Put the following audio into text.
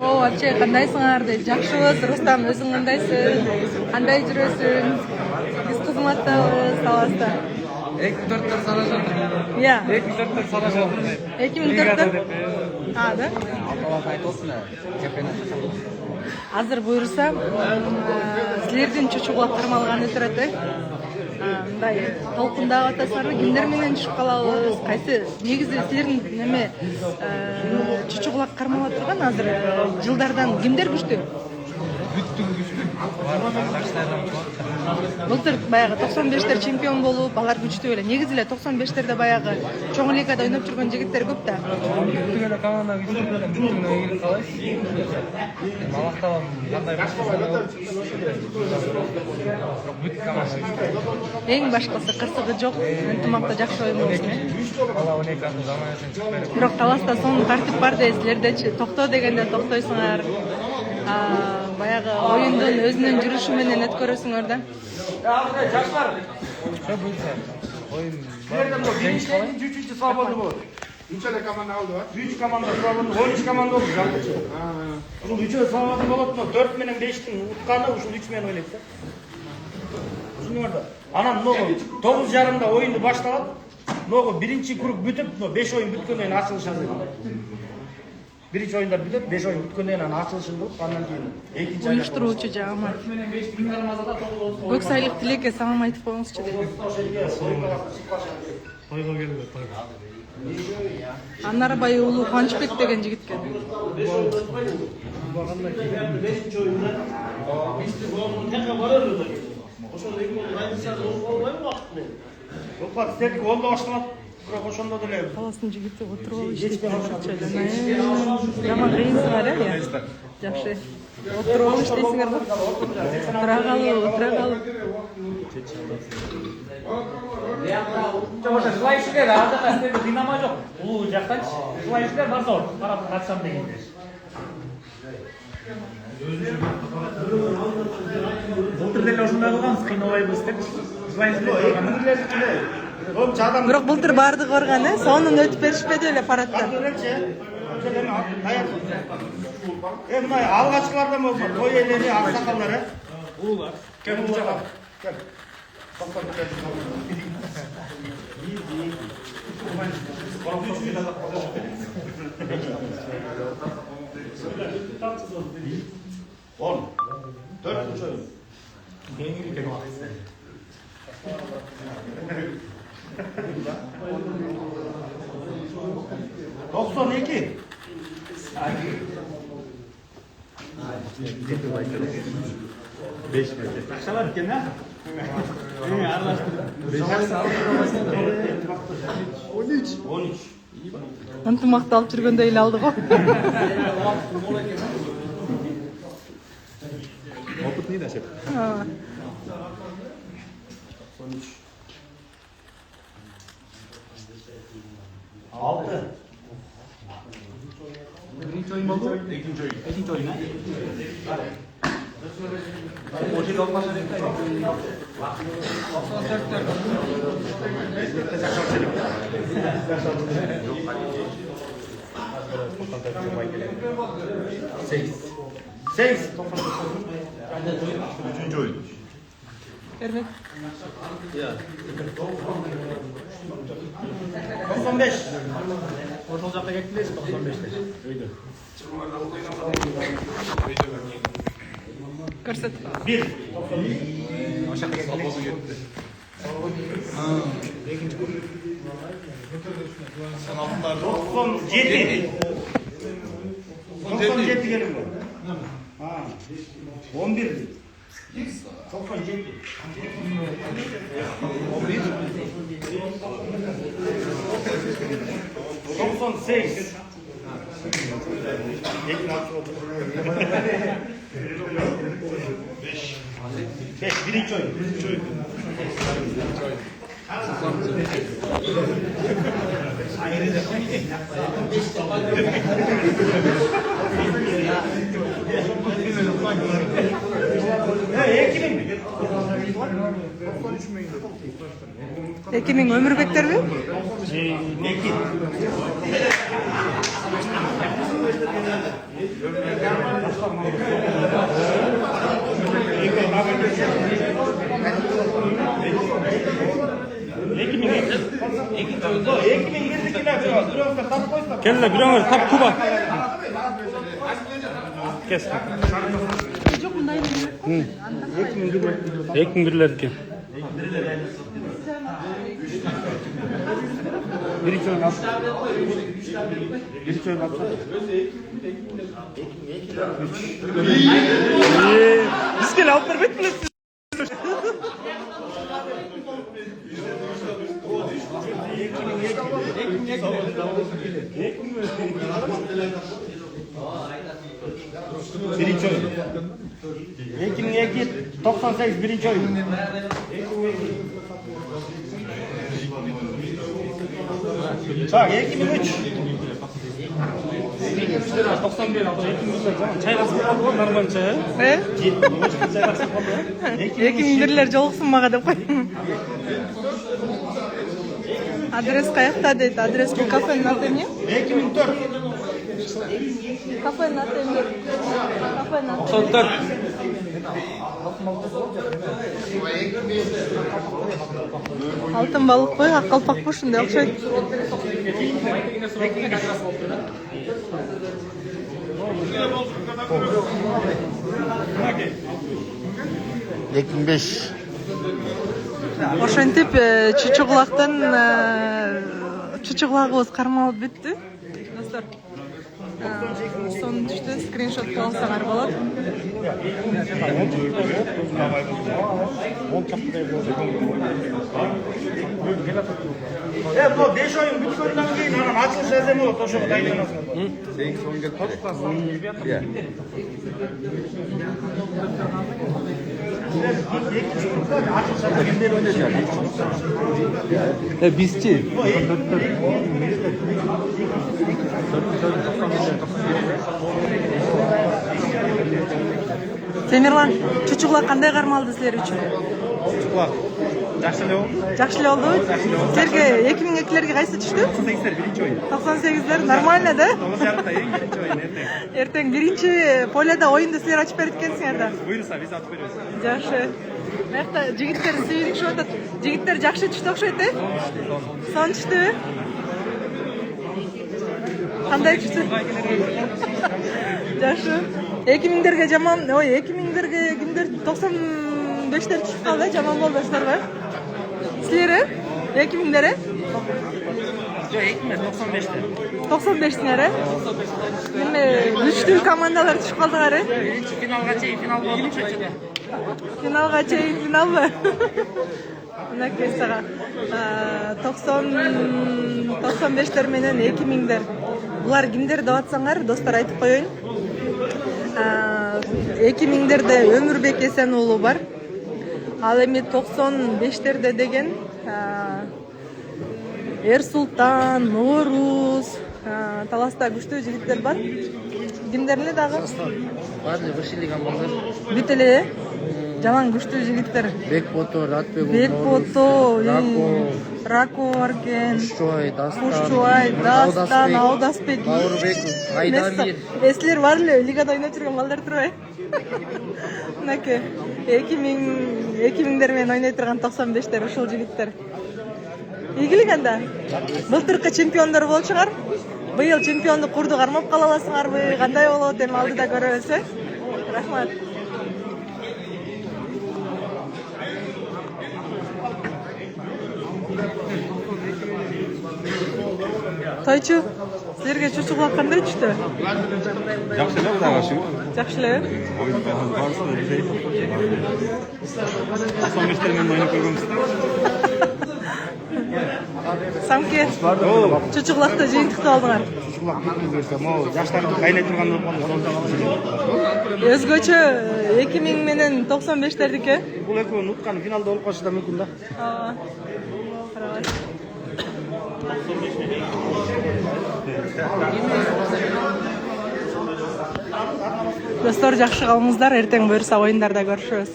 Вообще кандайсыңар дейт. Жакшыбыз, Рустам, өзүң кандайсың? Кандай жүрөсүң? Биз кызматтабыз, таласта. 2004'te saracağım. Ya. 2004'te saracağım. 2004'te? Ha, да? Алталас айтылсын, чемпионат жасалды. Азыр буйрса, силердин чучугулап кармалган өтүрөт. Мындай толкундагы атасары кимдер менен чыгып калабыз? Кайсы негизи силердин неме чучугулап кармала турган азыр жылдардан кимдер күчтүү? Бүттүн күчтүү. Былтыр баягы 95-тер чемпион болуп, алар күчтүү эле. Негизи эле 95-терде баягы чоң лигада ойноп жүргөн жигиттер көп да. Бүттүн эле команда күчтүү, бүттүн ойын калай. Малактабам, кандай башкасы. Бүт команда күчтүү. Эң башкысы кырсыгы жок, ынтымакта жакшы оюн болсун. Бала 12 замандасын чыкпайт. Бирок таласта сонун тартип бар дейсиздердечи. Токто дегенде токтойсуңар. Баягы оюндун өзүнүн жүрүшү менен өткөрөсүңөр да. Жаштар. Что буйрса? Oyun. Üçüncü свободный болот. Нечеле команда алды ба? 3 команда свободный, 13 команда болду жалпычы. Ушул 3-өө свободный болот, 4 менен 5-тин утканы ушул 3 менен ойлойт да. Ушуну бар да. Анан могу 9:30-да оюнду башталат. Могу биринчи круг бүтүп, 5 оюн бүткөндөн кийин ачылыш жасайт. Birinci oyunda bitip 5 oyun bitkinden açılışın bulup ondan keyin ikinci oyunda Uyuşturucu Camal. Göksaylık Dilek'e salam aytıp koyuңузчу dedi. Toyga keldi, Аннары байы улуу Кубанычбек деген жигитке. beşinci oyunda biz onun tekrar varırdı. Ошол эки гол кайсы болбойбу убакытты. Yok bak istedik gol da başlamak. Бирок ошондо деле Таластын жигити отуруп алып иштейт болчу. Жаман кыйынсыңар э? Жакшы. Отуруп алып иштейсиңер го? Отура калып. Ошо жылайчылар анда кастеде Динамо жок. Улуу жактанчы. Жылайчылар бар зор. Карап катышам дегенде. Былтыр деле ошондой кылганбыз, кыйналбайбыз деп. Жылайчылар Бирок былтыр баардыгы барган э? Сонун өтүп беришпеди эле парадтан. мындай алгачкылардан болсо той элери, аксакалдар э. Уулар. Кел бул жака. Кел. Он. 4-нчü oyun. Doksan iki. Beş metre. Takşalar eкен ha? Aralashtirib. 13. Ынтымакты алып жүргөндөй эле алды го. Опытный да сеп. 6. Birinci oyun oldu. İkinci oyun. İkinci oyun. O şey olmaz dedik. Sekiz. Üçüncü oyun. Бербек. 95. Ошол жакка кеттилер 95'te. Өйдө. Көрсөт. 1. Ошакка кеттилер. Sen altınlar 97. 97 gelin bu. Ha. 11. 97. 98. Beş. Birinci oyun. Экинин өмүрбектерби? Ekin. Kelle bir ömür tap kuba. Kes. Çok mundayım. Ekin birler ki. Bir iki oyun alsın. Bir iki oyun alsın. Biz gel altlar bitmez. Birinci oyun. Ekim'in eki 98 birinci oyun. Bak Ekim'in 3. 91 aldı. Ekim'in çay kasıp kaldı o normal çay. Ne? Çay kasıp kaldı. Ekim birler жолуксун мага деп койдум. Адрес каякта дейт? Адрес бул кафенин аты эмне? Ekim'in 4. Кафенин аты эмне? Кафенин аты. 94. Алтын балыкпы, ак калпакпы ушундай окшойт. Ekim 5. Ошентип чучугулактан чучугулагыбыз кармалып бүттү. Достор. Сонун түштү, скриншот алсаңар болот. Bu 5 oyun bitkenden keyin anam açılış ezemi oldu. Toşuğu dayılanasın. Senin son geldi. Ya. Bizçi. Темирлан, чучугулак кандай кармалды силер үчүн? Жақсы леу. Жакшы эле болду. Силерге 2002-лерге кайсы түштү? 98 birinci oyun. 98-лер нормально да? 9 en birinci oyun. Эртең биринчи поледа оюнду силер ачып берет экенсиңер да. Buyursa biz atıp veriyoruz. Жакшы. Мыякта жигиттер сүйүнүкшүп атат. Жигиттер жакшы түштү окшойт, э? Сонун түштүбү? Кандай түштү? Жакшы. 2000-дерге жаман, ой, 2000-дерге кимдер 95-тер түшүп калды, жаман болбошторго. Силер, 2000-дер? Yok ekmek 95'te. 95-тер, э? Эми күчтүү командалар түшүп калдыгар, э? Birinci finalga çeyin final oldu çocukta. Финалга чейин финалбы? Мынакей сага 95-тер менен 2000-дер. Булар кимдер деп атсаңар, достор айтып коеюн. 2000-дерде Өмүрбек Эсен уулу бар. Ал эми 95-терде деген Эрсултан, Нооруз, таласта күчтүү жигиттер бар. Кимдер эле дагы? Барлы вышилиган балдар. Бүт эле жаман күчтүү жигиттер. Бекбото, Ратбек, Бекбото, Рако бар экен. Кушчуай, Дастан, Аудаспек, Бауырбек, Айдамир. Эслер бар эле, лигада ойноп жүргөн балдар турбайбы? Мынакей 2000-дер менен ойной турган 95-тер ушул жигиттер. Ийгилик анда. Былтыркы чемпиондор болчуңар. Быйыл чемпиондук курду кармап кала аласыңарбы? Кандай болот эми алдыда көрөбүз, э? Рахмат. Тойчу, силерге чучугулак кандай түштү? Жақсы эле Кудай башым. Жакшы эле. Барысы эле. 95'ter menен oynup көргөнбүз. Самке, чучугулакты жыйынтыктап алдыңар. Çocuklar gitmez verse, mo yaşlarını kaynay turgan Өзгөчө 2000 менен 95-тердики. Бул экөө нуткан финалда болуп калышы да мүмкүн да. Достор, жакшы калыңыздар, эртең буюрса оюндарда көрүшөбүз.